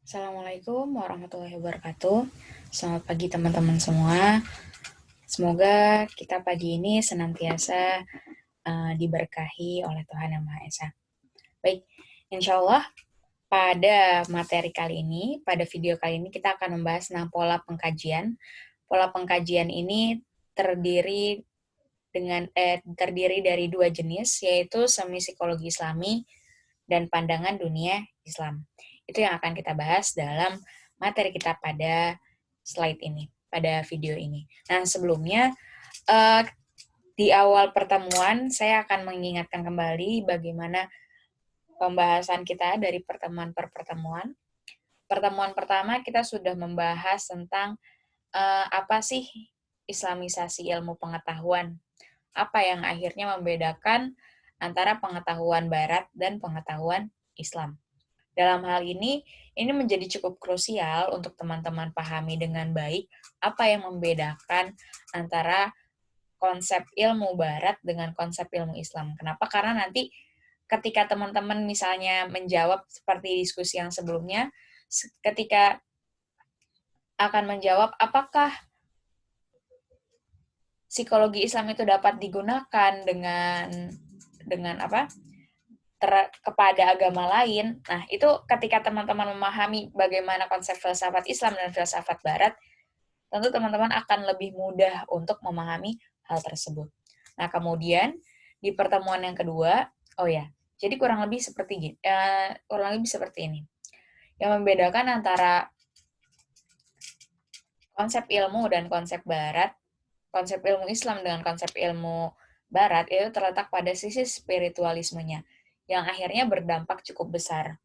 Assalamualaikum warahmatullahi wabarakatuh. Selamat pagi teman-teman semua. Semoga kita pagi ini senantiasa diberkahi oleh Tuhan Yang Maha Esa. Baik, insya Allah pada materi kali ini, pada video kali ini kita akan membahas tentang pola pengkajian. Pola pengkajian ini terdiri dari dua jenis, yaitu semi psikologi Islami dan pandangan dunia Islam. Itu yang akan kita bahas dalam materi kita pada slide ini, pada video ini. Nah, sebelumnya di awal pertemuan saya akan mengingatkan kembali bagaimana pembahasan kita dari pertemuan per pertemuan. Pertemuan pertama kita sudah membahas tentang apa sih islamisasi ilmu pengetahuan, apa yang akhirnya membedakan antara pengetahuan Barat dan pengetahuan Islam. Dalam hal ini menjadi cukup krusial untuk teman-teman pahami dengan baik apa yang membedakan antara konsep ilmu Barat dengan konsep ilmu Islam. Kenapa? Karena nanti ketika teman-teman misalnya menjawab seperti diskusi yang sebelumnya, ketika akan menjawab apakah psikologi Islam itu dapat digunakan dengan apa? Kepada agama lain. Nah, itu ketika teman-teman memahami bagaimana konsep filsafat Islam dan filsafat Barat, tentu teman-teman akan lebih mudah untuk memahami hal tersebut. Nah, kemudian di pertemuan yang kedua, jadi kurang lebih seperti ini. Yang membedakan antara konsep ilmu dan konsep Barat, konsep ilmu Islam dengan konsep ilmu Barat itu terletak pada sisi spiritualismenya, yang akhirnya berdampak cukup besar.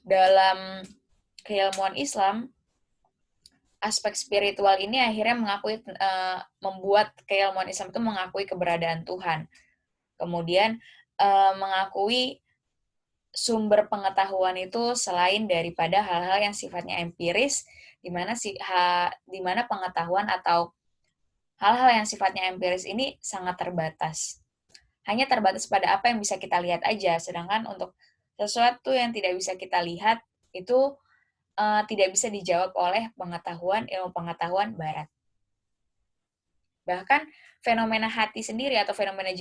Dalam keilmuan Islam, aspek spiritual ini akhirnya membuat keilmuan Islam itu mengakui keberadaan Tuhan. Kemudian mengakui sumber pengetahuan itu selain daripada hal-hal yang sifatnya empiris, di mana pengetahuan atau hal-hal yang sifatnya empiris ini sangat terbatas. Hanya terbatas pada apa yang bisa kita lihat aja, sedangkan untuk sesuatu yang tidak bisa kita lihat itu tidak bisa dijawab oleh ilmu pengetahuan Barat. Bahkan fenomena hati sendiri atau fenomena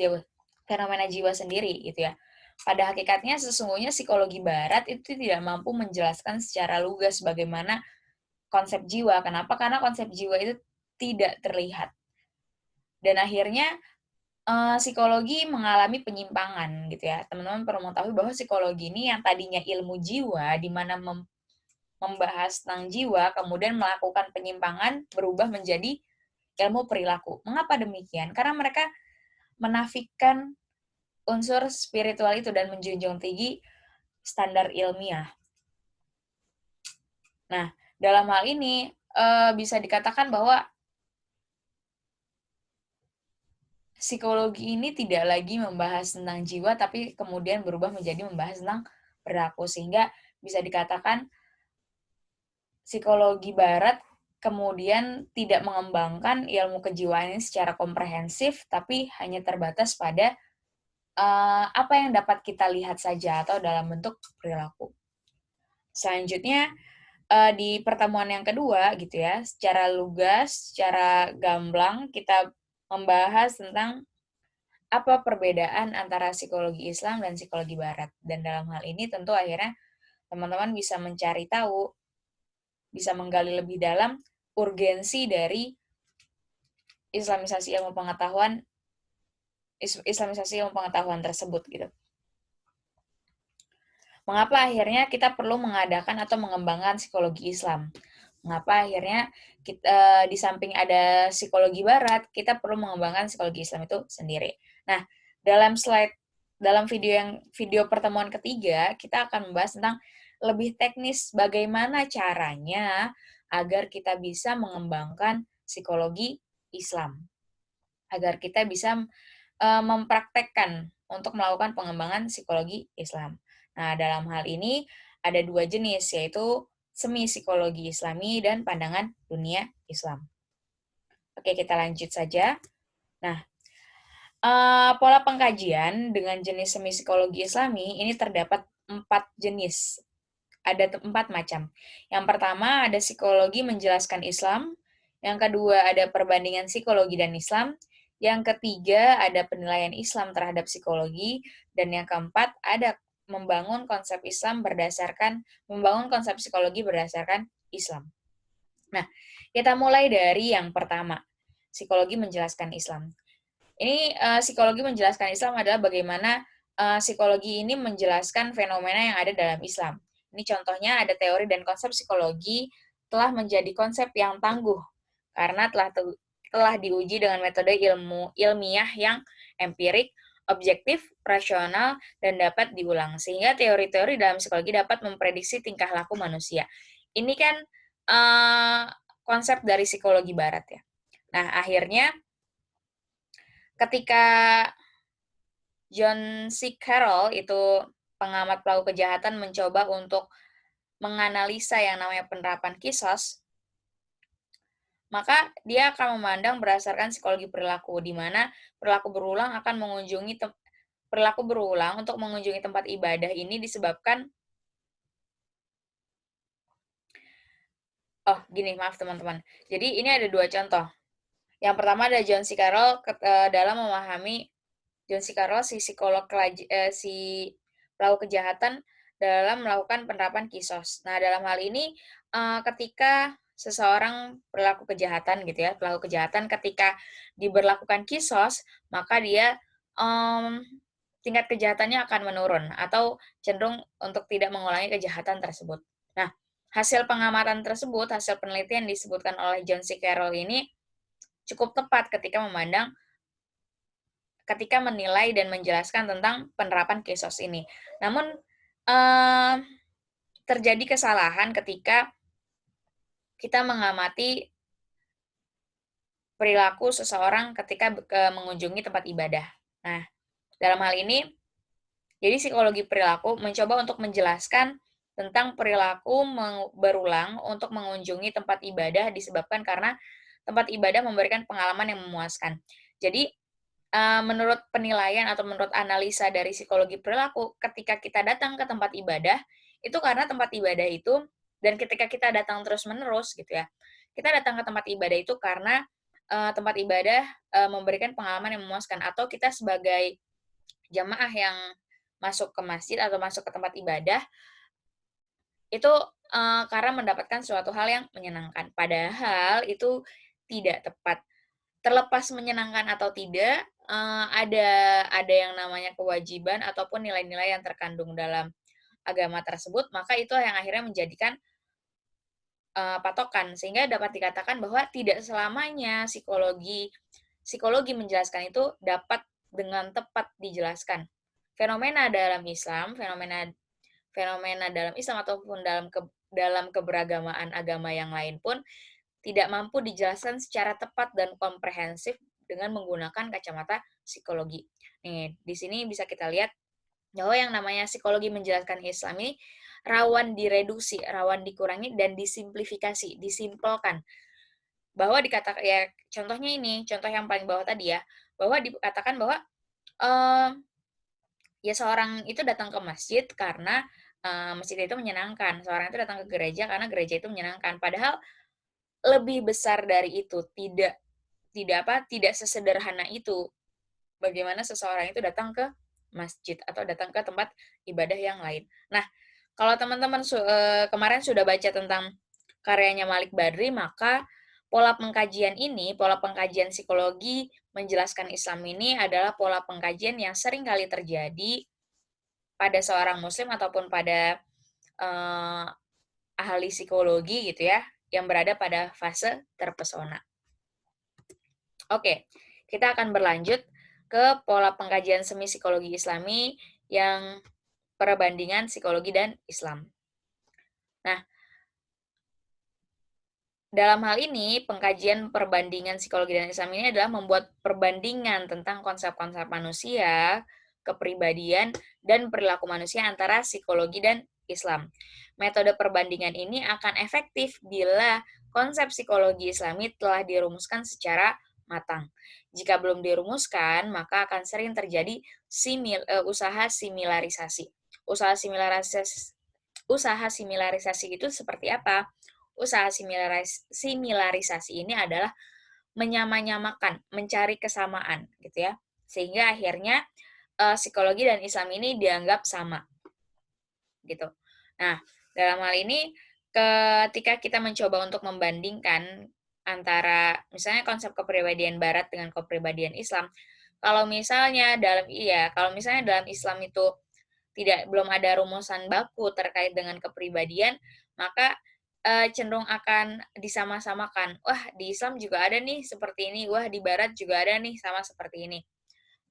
jiwa sendiri gitu ya. Pada hakikatnya sesungguhnya psikologi Barat itu tidak mampu menjelaskan secara lugas bagaimana konsep jiwa. Kenapa? Karena konsep jiwa itu tidak terlihat. Dan akhirnya psikologi mengalami penyimpangan gitu ya. Teman-teman perlu mengetahui bahwa psikologi ini yang tadinya ilmu jiwa, di mana membahas tentang jiwa, kemudian melakukan penyimpangan, berubah menjadi ilmu perilaku. Mengapa demikian? Karena mereka menafikan unsur spiritual itu dan menjunjung tinggi standar ilmiah. Nah, dalam hal ini bisa dikatakan bahwa psikologi ini tidak lagi membahas tentang jiwa, tapi kemudian berubah menjadi membahas tentang perilaku, sehingga bisa dikatakan psikologi Barat kemudian tidak mengembangkan ilmu kejiwaan ini secara komprehensif, tapi hanya terbatas pada apa yang dapat kita lihat saja atau dalam bentuk perilaku. Selanjutnya, di pertemuan yang kedua gitu ya, secara lugas, secara gamblang kita membahas tentang apa perbedaan antara psikologi Islam dan psikologi Barat. Dan dalam hal ini tentu akhirnya teman-teman bisa mencari tahu, bisa menggali lebih dalam urgensi dari islamisasi ilmu pengetahuan tersebut gitu. Mengapa akhirnya kita perlu mengadakan atau mengembangkan psikologi Islam? Mengapa akhirnya kita, di samping ada psikologi Barat, kita perlu mengembangkan psikologi Islam itu sendiri. Nah, dalam video pertemuan ketiga, kita akan membahas tentang lebih teknis bagaimana caranya agar kita bisa mengembangkan psikologi Islam. Agar kita bisa mempraktekkan untuk melakukan pengembangan psikologi Islam. Nah, dalam hal ini ada dua jenis, yaitu semi psikologi Islami dan pandangan dunia Islam. Oke, kita lanjut saja. Nah, pola pengkajian dengan jenis semi psikologi Islami ini terdapat 4 jenis ada 4 macam. Yang pertama ada psikologi menjelaskan Islam, yang kedua ada perbandingan psikologi dan Islam, yang ketiga ada penilaian Islam terhadap psikologi, dan yang keempat ada membangun konsep psikologi berdasarkan Islam. Nah, kita mulai dari yang pertama, psikologi menjelaskan Islam. Ini psikologi menjelaskan Islam adalah bagaimana psikologi ini menjelaskan fenomena yang ada dalam Islam. Ini contohnya ada teori dan konsep psikologi telah menjadi konsep yang tangguh karena telah diuji dengan metode ilmiah yang empirik, objektif, rasional, dan dapat diulang. Sehingga teori-teori dalam psikologi dapat memprediksi tingkah laku manusia. Ini kan konsep dari psikologi barat ya. Nah, akhirnya ketika John C. Carroll itu pengamat pelaku kejahatan mencoba untuk menganalisa yang namanya penerapan kisos, maka dia akan memandang berdasarkan psikologi perilaku, di mana perilaku berulang untuk mengunjungi tempat ibadah ini disebabkan maaf teman-teman. Jadi ini ada 2 contoh. Yang pertama ada John C. Carroll dalam memahami John C. Carroll si pelaku kejahatan dalam melakukan penerapan kisos. Nah, dalam hal ini ketika seseorang pelaku kejahatan ketika diberlakukan kisos, maka dia tingkat kejahatannya akan menurun atau cenderung untuk tidak mengulangi kejahatan tersebut. Nah, hasil pengamatan tersebut, hasil penelitian disebutkan oleh John C. Carroll ini cukup tepat ketika menilai dan menjelaskan tentang penerapan kisos ini. Namun, terjadi kesalahan ketika kita mengamati perilaku seseorang ketika mengunjungi tempat ibadah. Nah, dalam hal ini, jadi psikologi perilaku mencoba untuk menjelaskan tentang perilaku berulang untuk mengunjungi tempat ibadah disebabkan karena tempat ibadah memberikan pengalaman yang memuaskan. Jadi, menurut penilaian atau menurut analisa dari psikologi perilaku, ketika kita datang ke tempat ibadah, itu karena tempat ibadah itu, dan ketika kita datang terus-menerus gitu ya, kita datang ke tempat ibadah itu karena tempat ibadah memberikan pengalaman yang memuaskan, atau kita sebagai jamaah yang masuk ke masjid atau masuk ke tempat ibadah, itu karena mendapatkan suatu hal yang menyenangkan. Padahal itu tidak tepat. Terlepas menyenangkan atau tidak, ada yang namanya kewajiban ataupun nilai-nilai yang terkandung dalam agama tersebut, maka itu yang akhirnya menjadikan patokan. Sehingga dapat dikatakan bahwa tidak selamanya psikologi menjelaskan itu dapat dengan tepat dijelaskan. Fenomena dalam Islam ataupun dalam keberagamaan agama yang lain pun tidak mampu dijelaskan secara tepat dan komprehensif dengan menggunakan kacamata psikologi. Nih, di sini bisa kita lihat bahwa yang namanya psikologi menjelaskan Islam ini rawan direduksi, rawan dikurangi, dan disimplifikasi, disimpelkan. Bahwa dikatakan, ya contohnya ini, contoh yang paling bawah tadi ya, bahwa dikatakan bahwa ya seorang itu datang ke masjid karena masjid itu menyenangkan, seorang itu datang ke gereja karena gereja itu menyenangkan. Padahal lebih besar dari itu, tidak sesederhana itu. Bagaimana seseorang itu datang ke masjid atau datang ke tempat ibadah yang lain. Nah, kalau teman-teman kemarin sudah baca tentang karyanya Malik Badri, maka pola pengkajian psikologi menjelaskan Islam ini adalah pola pengkajian yang sering kali terjadi pada seorang muslim ataupun pada ahli psikologi gitu ya, yang berada pada fase terpesona. Oke, kita akan berlanjut ke pola pengkajian semi psikologi Islami yang perbandingan psikologi dan Islam. Nah, dalam hal ini, pengkajian perbandingan psikologi dan Islam ini adalah membuat perbandingan tentang konsep-konsep manusia, kepribadian, dan perilaku manusia antara psikologi dan Islam. Metode perbandingan ini akan efektif bila konsep psikologi Islami telah dirumuskan secara matang. Jika belum dirumuskan, maka akan sering terjadi usaha similarisasi. usaha similarisasi itu seperti apa? Usaha similarisasi ini adalah menyamakan, mencari kesamaan gitu ya. Sehingga akhirnya psikologi dan Islam ini dianggap sama gitu. Nah, dalam hal ini ketika kita mencoba untuk membandingkan antara misalnya konsep kepribadian barat dengan kepribadian Islam, kalau misalnya dalam Islam itu belum ada rumusan baku terkait dengan kepribadian, maka cenderung akan disama-samakan. Wah, di Islam juga ada nih seperti ini, wah di barat juga ada nih sama seperti ini.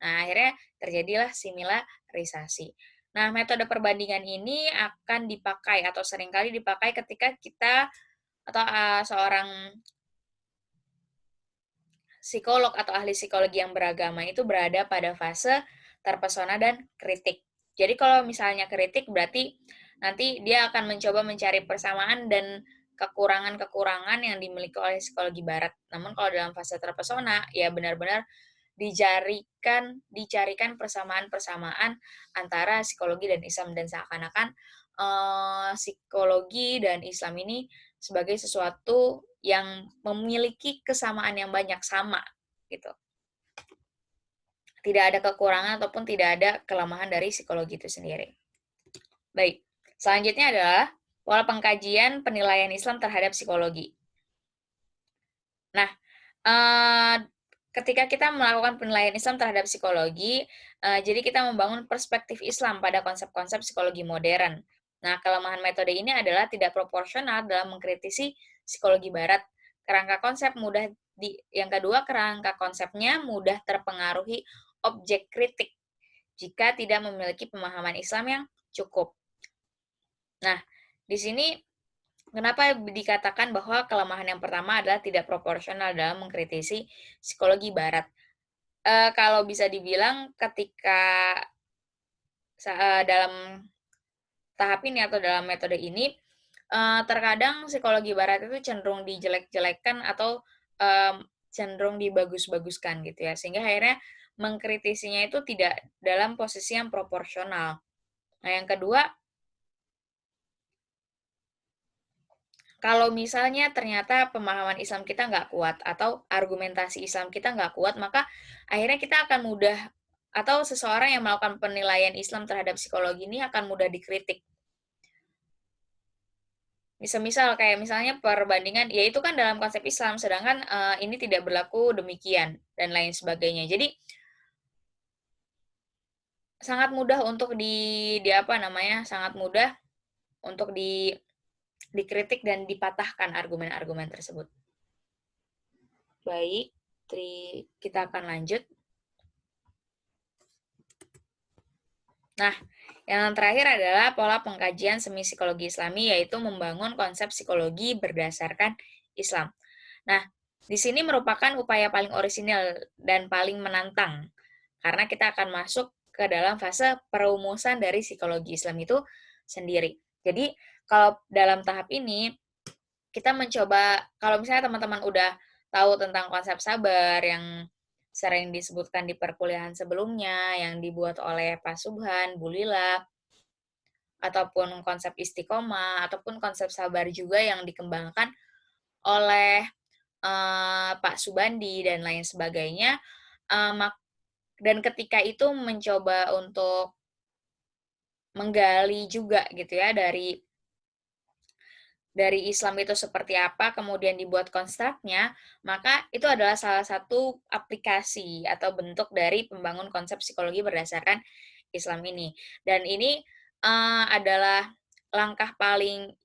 Nah, akhirnya terjadilah similarisasi. Nah, metode perbandingan ini akan dipakai atau seringkali dipakai ketika kita atau seorang psikolog atau ahli psikologi yang beragama itu berada pada fase terpesona dan kritik. Jadi kalau misalnya kritik berarti nanti dia akan mencoba mencari persamaan dan kekurangan-kekurangan yang dimiliki oleh psikologi barat. Namun kalau dalam fase terpesona ya benar-benar dicarikan persamaan-persamaan antara psikologi dan Islam, dan seakan-akan psikologi dan Islam ini sebagai sesuatu yang memiliki kesamaan yang banyak, sama gitu. Tidak ada kekurangan ataupun tidak ada kelemahan dari psikologi itu sendiri. Baik, selanjutnya adalah pola pengkajian penilaian Islam terhadap psikologi. Nah, ketika kita melakukan penilaian Islam terhadap psikologi, jadi kita membangun perspektif Islam pada konsep-konsep psikologi modern. Nah, kelemahan metode ini adalah tidak proporsional dalam mengkritisi psikologi barat. Yang kedua, kerangka konsepnya mudah terpengaruhi objek kritik jika tidak memiliki pemahaman Islam yang cukup. Nah, di sini kenapa dikatakan bahwa kelemahan yang pertama adalah tidak proporsional dalam mengkritisi psikologi barat? Kalau bisa dibilang ketika dalam tahap ini atau dalam metode ini, terkadang psikologi barat itu cenderung dijelek-jelekkan atau cenderung dibagus-baguskan gitu ya, sehingga akhirnya mengkritisinya itu tidak dalam posisi yang proporsional. Nah, yang kedua, kalau misalnya ternyata pemahaman Islam kita nggak kuat atau argumentasi Islam kita nggak kuat, maka akhirnya kita akan mudah atau seseorang yang melakukan penilaian Islam terhadap psikologi ini akan mudah dikritik. Misal kayak misalnya perbandingan, ya itu kan dalam konsep Islam, sedangkan ini tidak berlaku demikian dan lain sebagainya. Jadi sangat mudah untuk sangat mudah untuk dikritik dan dipatahkan argumen-argumen tersebut. Baik, kita akan lanjut. Nah, yang terakhir adalah pola pengkajian semi psikologi Islami, yaitu membangun konsep psikologi berdasarkan Islam. Nah, di sini merupakan upaya paling orisinal dan paling menantang, karena kita akan masuk ke dalam fase perumusan dari psikologi Islam itu sendiri. Jadi, kalau dalam tahap ini, kita mencoba, kalau misalnya teman-teman udah tahu tentang konsep sabar yang sering disebutkan di perkuliahan sebelumnya, yang dibuat oleh Pak Subhan, Bu Lila, ataupun konsep istiqomah, ataupun konsep sabar juga yang dikembangkan oleh Pak Subandi, dan lain sebagainya. Dan ketika itu mencoba untuk menggali juga gitu ya dari Islam itu seperti apa, kemudian dibuat konstruknya, maka itu adalah salah satu aplikasi atau bentuk dari pembangun konsep psikologi berdasarkan Islam ini. Dan ini adalah langkah paling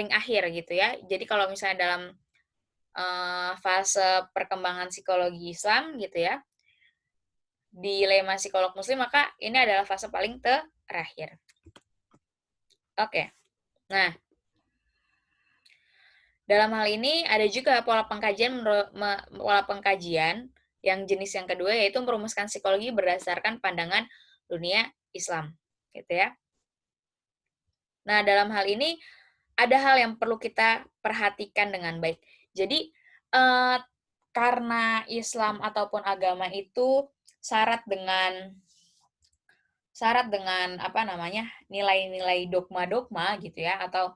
akhir gitu ya. Jadi kalau misalnya dalam fase perkembangan psikologi Islam gitu ya, dilema psikolog muslim, maka ini adalah fase paling terakhir. Oke. Nah, dalam hal ini ada juga pola pengkajian yang jenis yang kedua, yaitu merumuskan psikologi berdasarkan pandangan dunia Islam, gitu ya. Nah, dalam hal ini ada hal yang perlu kita perhatikan dengan baik. Jadi, karena Islam ataupun agama itu syarat dengan syarat dengan nilai-nilai dogma-dogma gitu ya, atau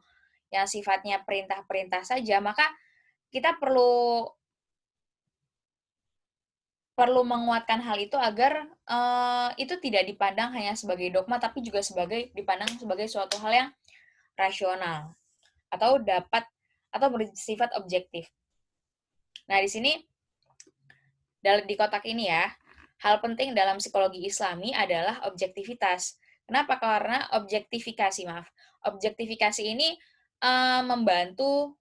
yang sifatnya perintah-perintah saja, maka kita perlu perlu menguatkan hal itu agar itu tidak dipandang hanya sebagai dogma, tapi juga dipandang sebagai suatu hal yang rasional atau bersifat objektif. Nah, di sini di kotak ini ya, hal penting dalam psikologi Islami adalah objektivitas. Kenapa? Karena objektifikasi ini membantu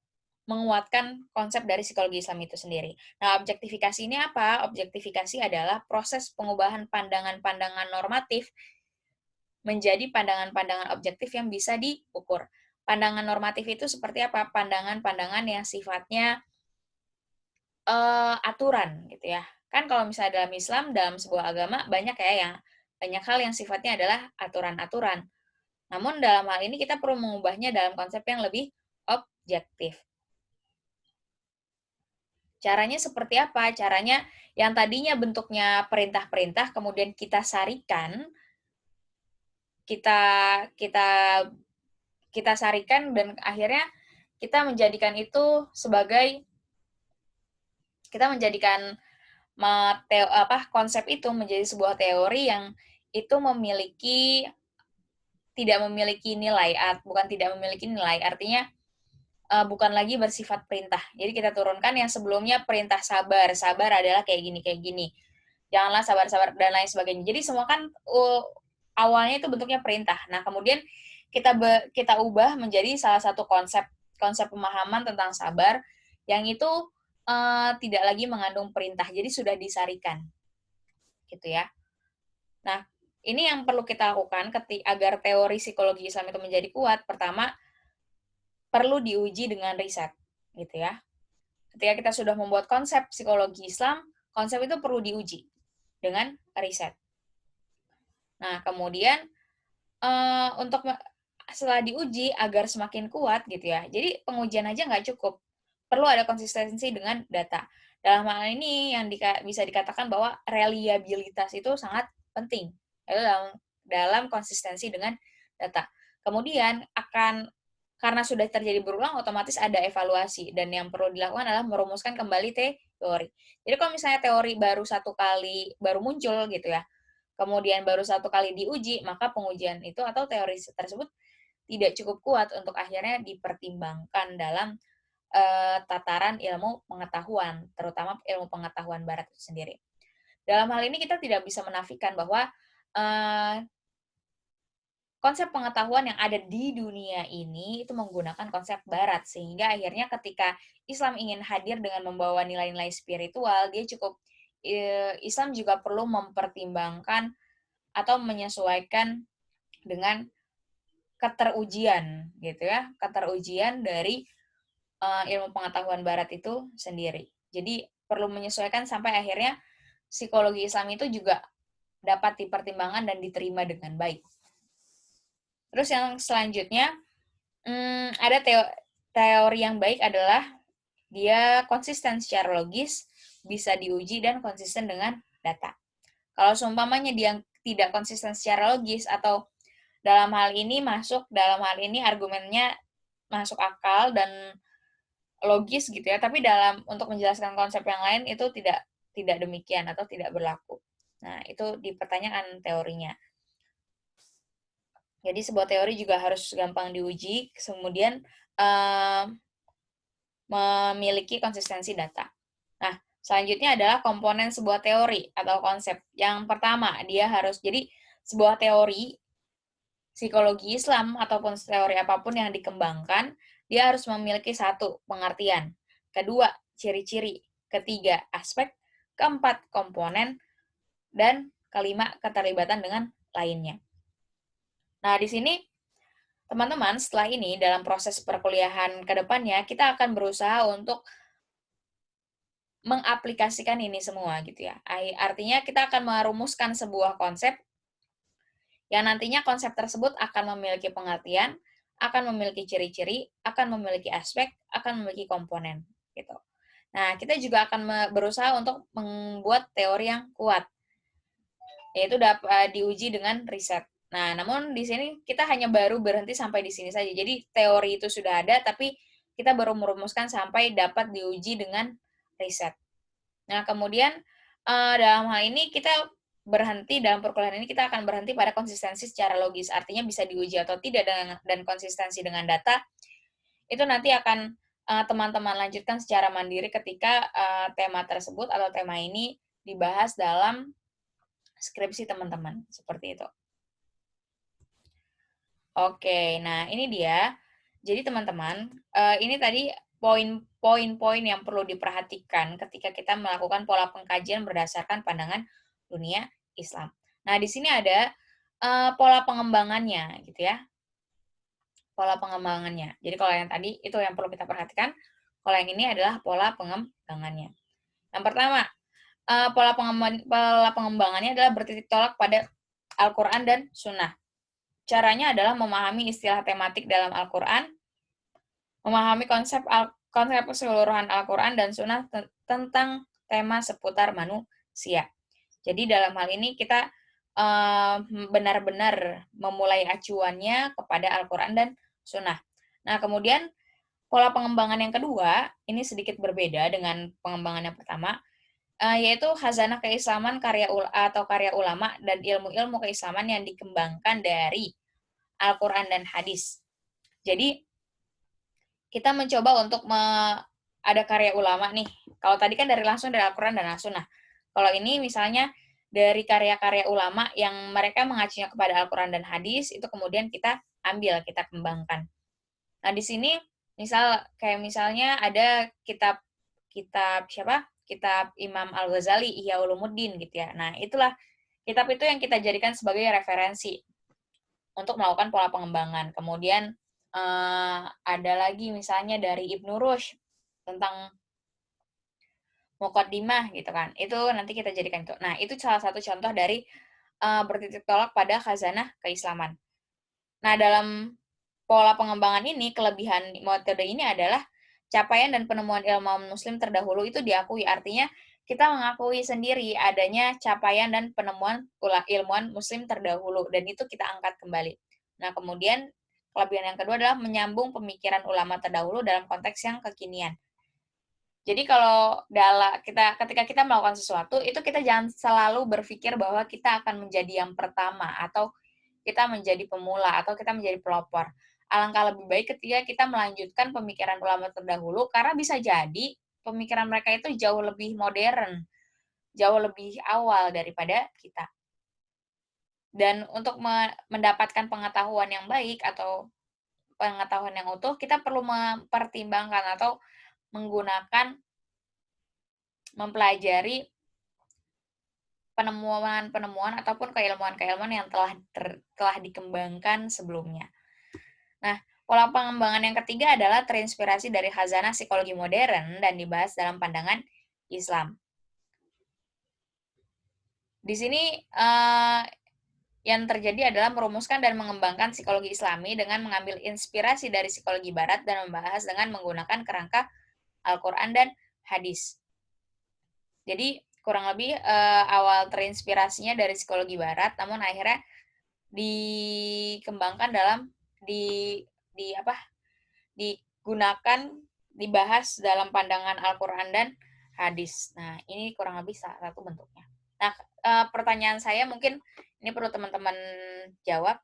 menguatkan konsep dari psikologi Islam itu sendiri. Nah, objektifikasi ini apa? Objektifikasi adalah proses pengubahan pandangan-pandangan normatif menjadi pandangan-pandangan objektif yang bisa diukur. Pandangan normatif itu seperti apa? Pandangan-pandangan yang sifatnya aturan gitu ya. Kan kalau misalnya dalam Islam, dalam sebuah agama banyak hal yang sifatnya adalah aturan-aturan. Namun dalam hal ini kita perlu mengubahnya dalam konsep yang lebih objektif. Caranya seperti apa? Caranya yang tadinya bentuknya perintah-perintah kemudian kita sarikan, kita kita kita sarikan dan akhirnya kita menjadikan itu sebagai kita menjadikan konsep itu menjadi sebuah teori yang itu tidak memiliki nilai, bukan tidak memiliki nilai, artinya bukan lagi bersifat perintah. Jadi kita turunkan yang sebelumnya perintah sabar, sabar adalah kayak gini, janganlah sabar-sabar dan lain sebagainya. Jadi semua kan awalnya itu bentuknya perintah. Nah kemudian kita ubah menjadi salah satu konsep pemahaman tentang sabar yang itu tidak lagi mengandung perintah, jadi sudah disarikan, gitu ya. Nah, ini yang perlu kita lakukan agar teori psikologi Islam itu menjadi kuat. Pertama, perlu diuji dengan riset, gitu ya. Ketika kita sudah membuat konsep psikologi Islam, konsep itu perlu diuji dengan riset. Nah, kemudian untuk setelah diuji agar semakin kuat, gitu ya. Jadi pengujian aja nggak cukup, perlu ada konsistensi dengan data. Dalam hal ini yang bisa dikatakan bahwa reliabilitas itu sangat penting, yaitu dalam konsistensi dengan data. Kemudian karena sudah terjadi berulang, otomatis ada evaluasi, dan yang perlu dilakukan adalah merumuskan kembali teori. Jadi kalau misalnya teori baru muncul gitu ya, kemudian baru satu kali diuji, maka pengujian itu atau teori tersebut tidak cukup kuat untuk akhirnya dipertimbangkan dalam tataran ilmu pengetahuan, terutama ilmu pengetahuan barat itu sendiri. Dalam hal ini kita tidak bisa menafikan bahwa konsep pengetahuan yang ada di dunia ini itu menggunakan konsep barat, sehingga akhirnya ketika Islam ingin hadir dengan membawa nilai-nilai spiritual, Islam juga perlu mempertimbangkan atau menyesuaikan dengan keterujian gitu ya, keterujian dari ilmu pengetahuan barat itu sendiri. Jadi perlu menyesuaikan sampai akhirnya psikologi Islam itu juga dapat dipertimbangkan dan diterima dengan baik. Terus yang selanjutnya, ada teori yang baik adalah dia konsisten secara logis, bisa diuji, dan konsisten dengan data. Kalau seumpamanya dia tidak konsisten secara logis atau dalam hal ini argumennya masuk akal dan logis gitu ya, tapi untuk menjelaskan konsep yang lain itu tidak demikian atau tidak berlaku. Nah, itu dipertanyakan teorinya. Jadi sebuah teori juga harus gampang diuji, kemudian memiliki konsistensi data. Nah, selanjutnya adalah komponen sebuah teori atau konsep. Yang pertama, jadi sebuah teori psikologi Islam ataupun teori apapun yang dikembangkan, dia harus memiliki satu, pengertian. Kedua, ciri-ciri. Ketiga, aspek. Keempat, komponen. Dan kelima, keterlibatan dengan lainnya. Nah, di sini teman-teman, setelah ini dalam proses perkuliahan ke depannya, kita akan berusaha untuk mengaplikasikan ini semua gitu ya. Artinya kita akan merumuskan sebuah konsep yang nantinya konsep tersebut akan memiliki pengertian, akan memiliki ciri-ciri, akan memiliki aspek, akan memiliki komponen gitu. Nah, kita juga akan berusaha untuk membuat teori yang kuat. yaitu diuji dengan riset. Nah, namun di sini kita hanya baru berhenti sampai di sini saja. Jadi teori itu sudah ada, tapi kita baru merumuskan sampai dapat diuji dengan riset. Nah, kemudian dalam hal ini kita berhenti dalam perkuliahan ini kita akan berhenti pada konsistensi secara logis. Artinya bisa diuji atau tidak dan konsistensi dengan data itu nanti akan teman-teman lanjutkan secara mandiri ketika tema tersebut atau tema ini dibahas dalam skripsi teman-teman, seperti itu. Oke, nah ini dia. Jadi teman-teman, ini tadi poin-poin yang perlu diperhatikan ketika kita melakukan pola pengkajian berdasarkan pandangan dunia Islam. Nah, di sini ada pola pengembangannya, gitu ya. Pola pengembangannya. Jadi kalau yang tadi itu yang perlu kita perhatikan. Kalau yang ini adalah pola pengembangannya. Yang pertama, pola pengembangannya adalah bertitik tolak pada Al-Quran dan Sunnah. Caranya adalah memahami istilah tematik dalam Al-Quran, memahami konsep keseluruhan Al-Quran dan Sunnah tentang tema seputar manusia. Jadi dalam hal ini kita benar-benar memulai acuannya kepada Al-Quran dan Sunnah. Nah, kemudian pola pengembangan yang kedua, ini sedikit berbeda dengan pengembangan yang pertama, yaitu khazanah keislaman karya ulama dan ilmu-ilmu keislaman yang dikembangkan dari Al-Quran dan hadis. Jadi, kita mencoba untuk ada karya ulama nih. Kalau tadi kan langsung dari Al-Quran dan As-Sunnah. Kalau ini misalnya dari karya-karya ulama yang mereka mengacunya kepada Al-Quran dan hadis, itu kemudian kita ambil, kita kembangkan. Nah, di sini misalnya ada kitab siapa? Kitab Imam Al-Ghazali, Ihya Ulumuddin gitu ya. Nah, itulah kitab itu yang kita jadikan sebagai referensi untuk melakukan pola pengembangan. Kemudian ada lagi misalnya dari Ibnu Rushd tentang Muqaddimah gitu kan. Itu nanti kita jadikan itu. Nah, itu salah satu contoh dari bertitik tolak pada khazanah keislaman. Nah, dalam pola pengembangan ini, kelebihan metode ini adalah capaian dan penemuan ilmuwan muslim terdahulu itu diakui. Artinya, kita mengakui sendiri adanya capaian dan penemuan ilmuwan muslim terdahulu, dan itu kita angkat kembali. Nah, kemudian kelebihan yang kedua adalah menyambung pemikiran ulama terdahulu dalam konteks yang kekinian. Jadi kalau ketika kita melakukan sesuatu, itu kita jangan selalu berpikir bahwa kita akan menjadi yang pertama, atau kita menjadi pemula, atau kita menjadi pelopor. Alangkah lebih baik ketika kita melanjutkan pemikiran ulama terdahulu, karena bisa jadi pemikiran mereka itu jauh lebih modern, jauh lebih awal daripada kita. Dan untuk mendapatkan pengetahuan yang baik atau pengetahuan yang utuh, kita perlu mempertimbangkan atau mempelajari penemuan-penemuan ataupun keilmuan-keilmuan yang telah dikembangkan sebelumnya. Nah, pola pengembangan yang ketiga adalah terinspirasi dari khazanah psikologi modern dan dibahas dalam pandangan Islam. Di sini yang terjadi adalah merumuskan dan mengembangkan psikologi Islami dengan mengambil inspirasi dari psikologi Barat dan membahas dengan menggunakan kerangka Al-Quran dan hadis. Jadi kurang lebih awal terinspirasinya dari psikologi Barat, namun akhirnya dikembangkan dibahas dalam pandangan Al-Quran dan hadis. Nah, ini kurang lebih salah satu bentuknya. Nah, pertanyaan saya mungkin ini perlu teman-teman jawab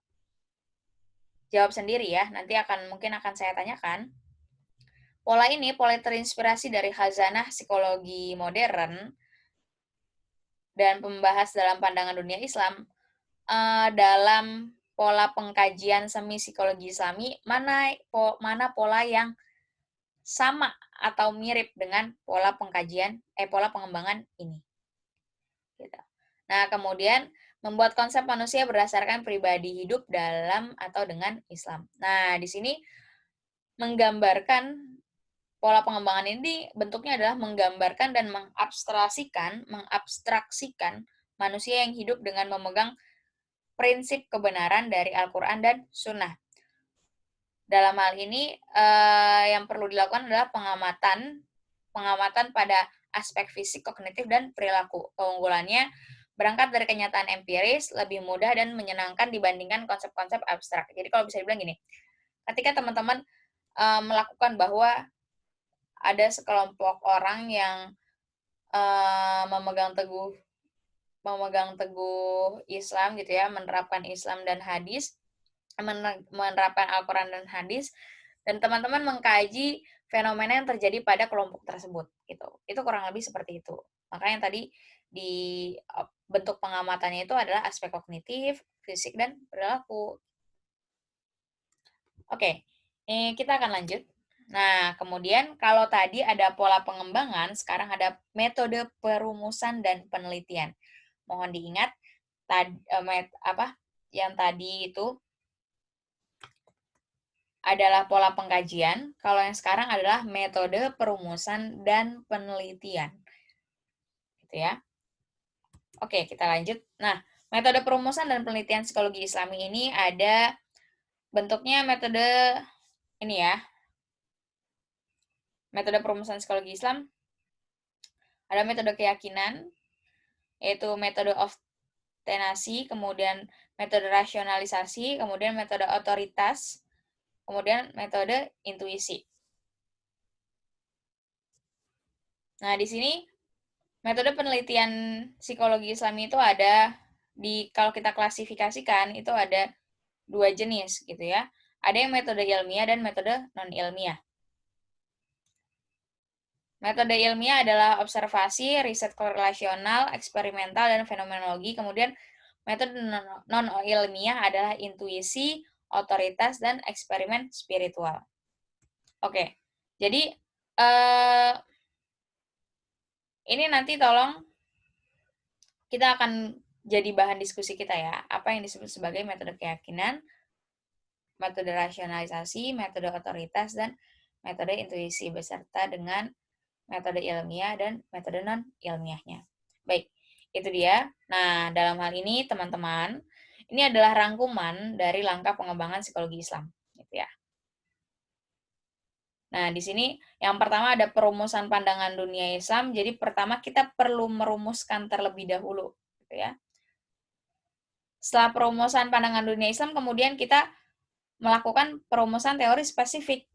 sendiri ya. Nanti mungkin akan saya tanyakan. Pola terinspirasi dari khazanah psikologi modern dan pembahas dalam pandangan dunia Islam dalam pola pengkajian semi psikologi Islami, mana pola yang sama atau mirip dengan pola pengembangan ini. Gitu. Nah, kemudian membuat konsep manusia berdasarkan pribadi hidup dalam atau dengan Islam. Nah, di sini menggambarkan pola pengembangan ini bentuknya adalah menggambarkan dan mengabstraksikan manusia yang hidup dengan memegang prinsip kebenaran dari Al-Quran dan Sunnah. Dalam hal ini, yang perlu dilakukan adalah pengamatan pada aspek fisik, kognitif, dan perilaku. Keunggulannya berangkat dari kenyataan empiris, lebih mudah dan menyenangkan dibandingkan konsep-konsep abstrak. Jadi kalau bisa dibilang gini, ketika teman-teman melakukan bahwa ada sekelompok orang yang memegang teguh Islam gitu ya, menerapkan Islam dan hadis, menerapkan Al-Quran dan hadis, dan teman-teman mengkaji fenomena yang terjadi pada kelompok tersebut gitu. Itu kurang lebih seperti itu. Makanya tadi di bentuk pengamatannya itu adalah aspek kognitif, fisik, dan perilaku. Oke, kita akan lanjut. Nah, kemudian kalau tadi ada pola pengembangan, sekarang ada metode perumusan dan penelitian. Mohon diingat, yang tadi itu adalah pola pengkajian, kalau yang sekarang adalah metode perumusan dan penelitian. Gitu ya. Oke, kita lanjut. Nah, metode perumusan dan penelitian psikologi Islami ini ada bentuknya metode ini ya. Metode perumusan psikologi Islam ada metode keyakinan, yaitu metode obstinasi, kemudian metode rasionalisasi, kemudian metode otoritas, kemudian metode intuisi. Nah, di sini metode penelitian psikologi Islami itu ada kalau kita klasifikasikan itu ada 2 jenis gitu ya. Ada yang metode ilmiah dan metode non-ilmiah. Metode ilmiah adalah observasi, riset korelasional, eksperimental, dan fenomenologi. Kemudian metode non-ilmiah adalah intuisi, otoritas, dan eksperimen spiritual. Oke, jadi ini nanti tolong kita akan jadi bahan diskusi kita ya. Apa yang disebut sebagai metode keyakinan, metode rasionalisasi, metode otoritas, dan metode intuisi beserta dengan metode ilmiah dan metode non-ilmiahnya. Baik, itu dia. Nah, dalam hal ini teman-teman, ini adalah rangkuman dari langkah pengembangan psikologi Islam, gitu ya. Nah, di sini yang pertama ada perumusan pandangan dunia Islam. Jadi pertama kita perlu merumuskan terlebih dahulu, gitu ya. Setelah perumusan pandangan dunia Islam, kemudian kita melakukan perumusan teori spesifik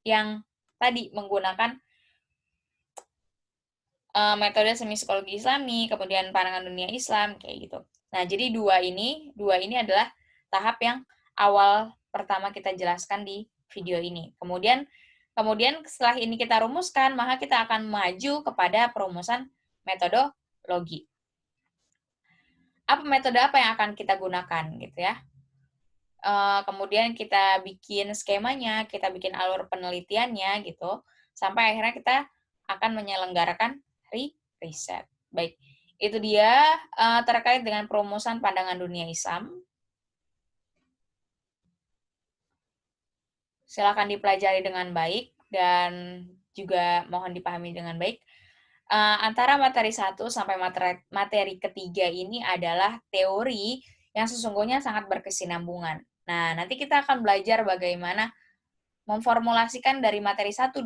yang tadi menggunakan metode semi psikologi Islami, kemudian pandangan dunia Islam, kayak gitu. Nah, jadi dua ini adalah tahap yang awal pertama kita jelaskan di video ini. Kemudian setelah ini kita rumuskan, maka kita akan maju kepada perumusan metodologi. Metode apa yang akan kita gunakan gitu ya? Kemudian kita bikin skemanya, kita bikin alur penelitiannya gitu, sampai akhirnya kita akan menyelenggarakan riset. Baik, itu dia terkait dengan perumusan pandangan dunia Islam. Silakan dipelajari dengan baik dan juga mohon dipahami dengan baik. Antara materi 1 sampai materi ketiga ini adalah teori yang sesungguhnya sangat berkesinambungan. Nah, nanti kita akan belajar bagaimana memformulasikan dari materi 1, 2,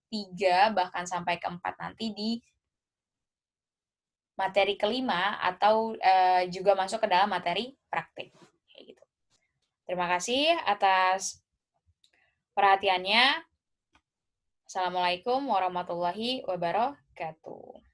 3, bahkan sampai ke 4 nanti di materi kelima atau juga masuk ke dalam materi praktik. Kayak gitu. Terima kasih atas perhatiannya. Assalamualaikum warahmatullahi wabarakatuh.